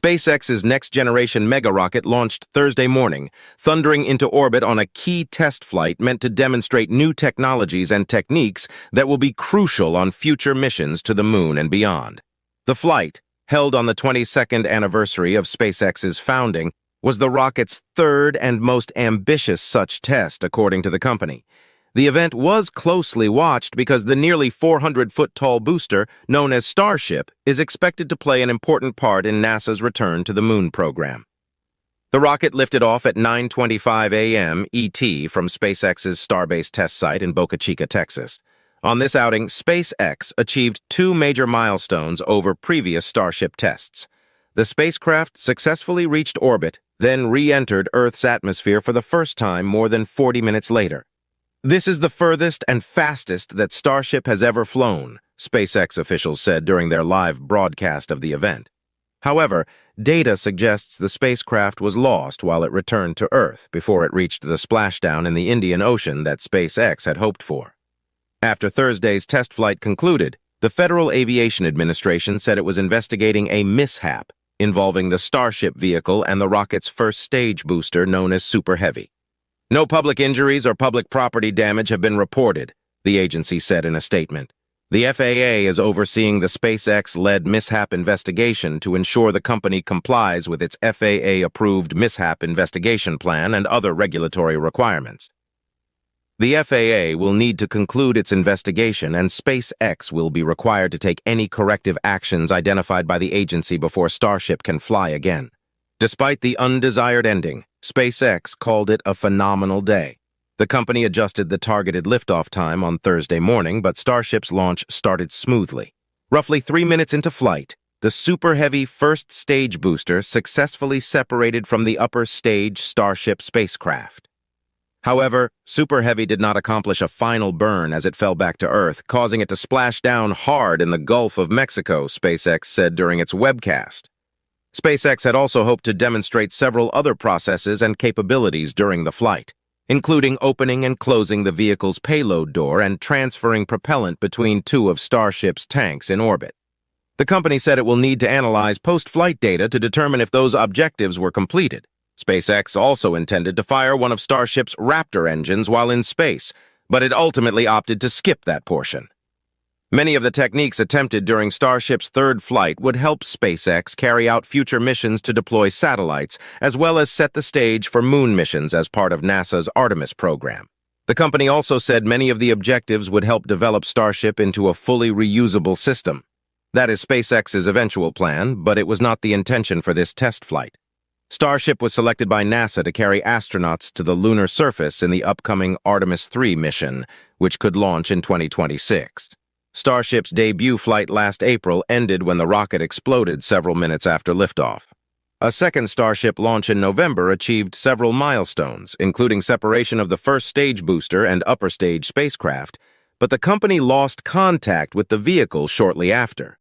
SpaceX's next-generation mega rocket launched Thursday morning, thundering into orbit on a key test flight meant to demonstrate new technologies and techniques that will be crucial on future missions to the moon and beyond. The flight, held on the 22nd anniversary of SpaceX's founding, was the rocket's third and most ambitious such test, according to the company. The event was closely watched because the nearly 400-foot-tall booster, known as Starship, is expected to play an important part in NASA's return to the moon program. The rocket lifted off at 9:25 a.m. ET from SpaceX's Starbase test site in Boca Chica, Texas. On this outing, SpaceX achieved two major milestones over previous Starship tests. The spacecraft successfully reached orbit, then re-entered Earth's atmosphere for the first time more than 40 minutes later. This is the furthest and fastest that Starship has ever flown, SpaceX officials said during their live broadcast of the event. However, data suggests the spacecraft was lost while it returned to Earth before it reached the splashdown in the Indian Ocean that SpaceX had hoped for. After Thursday's test flight concluded, the Federal Aviation Administration said it was investigating a mishap involving the Starship vehicle and the rocket's first stage booster known as Super Heavy. No public injuries or public property damage have been reported, the agency said in a statement. The FAA is overseeing the SpaceX-led mishap investigation to ensure the company complies with its FAA-approved mishap investigation plan and other regulatory requirements. The FAA will need to conclude its investigation, and SpaceX will be required to take any corrective actions identified by the agency before Starship can fly again. Despite the undesired ending, SpaceX called it a phenomenal day. The company adjusted the targeted liftoff time on Thursday morning, but Starship's launch started smoothly. Roughly 3 minutes into flight, the Super Heavy first stage booster successfully separated from the upper stage Starship spacecraft. However, Super Heavy did not accomplish a final burn as it fell back to Earth, causing it to splash down hard in the Gulf of Mexico, SpaceX said during its webcast. SpaceX had also hoped to demonstrate several other processes and capabilities during the flight, including opening and closing the vehicle's payload door and transferring propellant between two of Starship's tanks in orbit. The company said it will need to analyze post-flight data to determine if those objectives were completed. SpaceX also intended to fire one of Starship's Raptor engines while in space, but it ultimately opted to skip that portion. Many of the techniques attempted during Starship's third flight would help SpaceX carry out future missions to deploy satellites, as well as set the stage for moon missions as part of NASA's Artemis program. The company also said many of the objectives would help develop Starship into a fully reusable system. That is SpaceX's eventual plan, but it was not the intention for this test flight. Starship was selected by NASA to carry astronauts to the lunar surface in the upcoming Artemis 3 mission, which could launch in 2026. Starship's debut flight last April ended when the rocket exploded several minutes after liftoff. A second Starship launch in November achieved several milestones, including separation of the first stage booster and upper stage spacecraft, but the company lost contact with the vehicle shortly after.